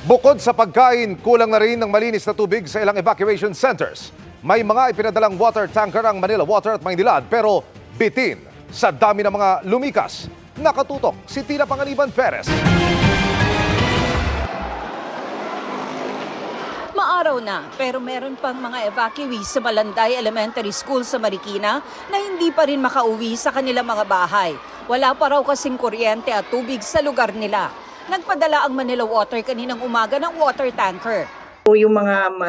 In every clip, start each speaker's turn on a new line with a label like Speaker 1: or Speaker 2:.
Speaker 1: Bukod sa pagkain, kulang na rin ng malinis na tubig sa ilang evacuation centers. May mga ipinadalang water tanker ang Manila Water at Maynilad pero bitin sa dami ng mga lumikas. Nakatutok si Tina Pangaliban Perez.
Speaker 2: Maaraw na pero meron pang mga evacuees sa Malanday Elementary School sa Marikina na hindi pa rin makauwi sa kanilang mga bahay. Wala pa raw kasing kuryente at tubig sa lugar nila. Nagpadala ang Manila Water kaninang umaga ng water tanker.
Speaker 3: Yung mga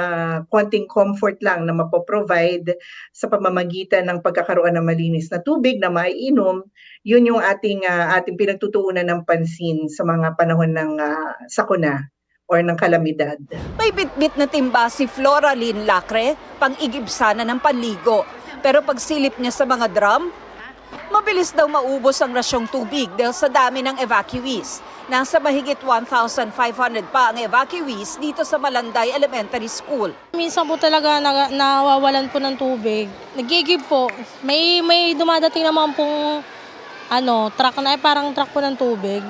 Speaker 3: konting comfort lang na mapoprovide sa pamamagitan ng pagkakaroon ng malinis na tubig na maiinom, yun yung ating pinagtutuunan ng pansin sa mga panahon ng sakuna or ng kalamidad.
Speaker 2: May bitbit na timba si Flora Lynn Lacre, pang-igib sana ng panligo. Pero pagsilip niya sa mga drum, mabilis daw maubos ang rasyong tubig dahil sa dami ng evacuees. Nasa mahigit 1,500 pa ang evacuees dito sa Malanday Elementary School.
Speaker 4: Minsan po talaga nawawalan po ng tubig. Nagigib po. May dumadating naman pong truck na parang truck po ng tubig.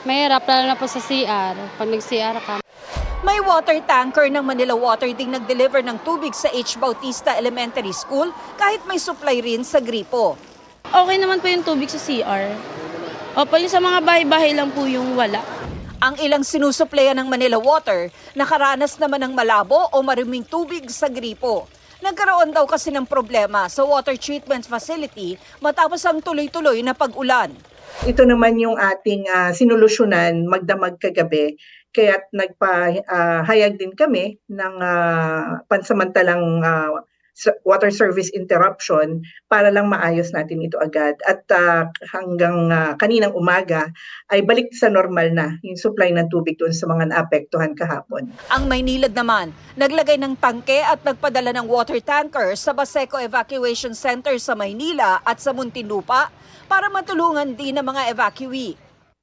Speaker 5: Mahirap lalo na po sa CR. Pag nag-CR ka.
Speaker 2: May water tanker ng Manila Water ding nag-deliver ng tubig sa H. Bautista Elementary School kahit may supply rin sa gripo.
Speaker 4: Okay naman po yung tubig sa CR. Opo, yung sa mga bahay-bahay lang po yung wala.
Speaker 2: Ang ilang sinusuplayan ng Manila Water, nakaranas naman ng malabo o maruming tubig sa gripo. Nagkaroon daw kasi ng problema sa water treatment facility matapos ang tuloy-tuloy na pag-ulan.
Speaker 3: Ito naman yung ating sinolusyonan magdamag kagabi. Kaya't nagpahayag din kami ng pansamantalang water service interruption para lang maayos natin ito agad. At hanggang kaninang umaga ay balik sa normal na yung supply ng tubig doon sa mga naapektuhan kahapon.
Speaker 2: Ang Maynilad naman, naglagay ng tangke at nagpadala ng water tanker sa Baseco Evacuation Center sa Maynila at sa Muntinlupa para matulungan din ang mga evacuee.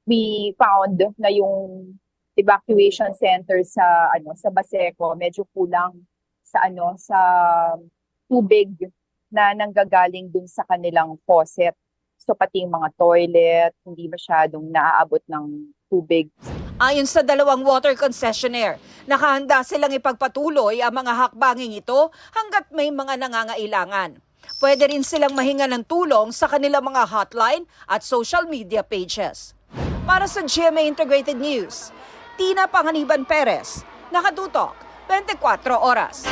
Speaker 6: We found na yung evacuation center sa Baseco medyo kulang sa tubig na nanggagaling dun sa kanilang faucet. So pati yung mga toilet, hindi masyadong naaabot ng tubig.
Speaker 2: Ayon sa dalawang water concessionaire, nakahanda silang ipagpatuloy ang mga hakbanging ito hanggat may mga nangangailangan. Pwede rin silang mahinga ng tulong sa kanilang mga hotline at social media pages. Para sa GMA Integrated News, Tina Pangaliban Perez, nakatutok 24 oras.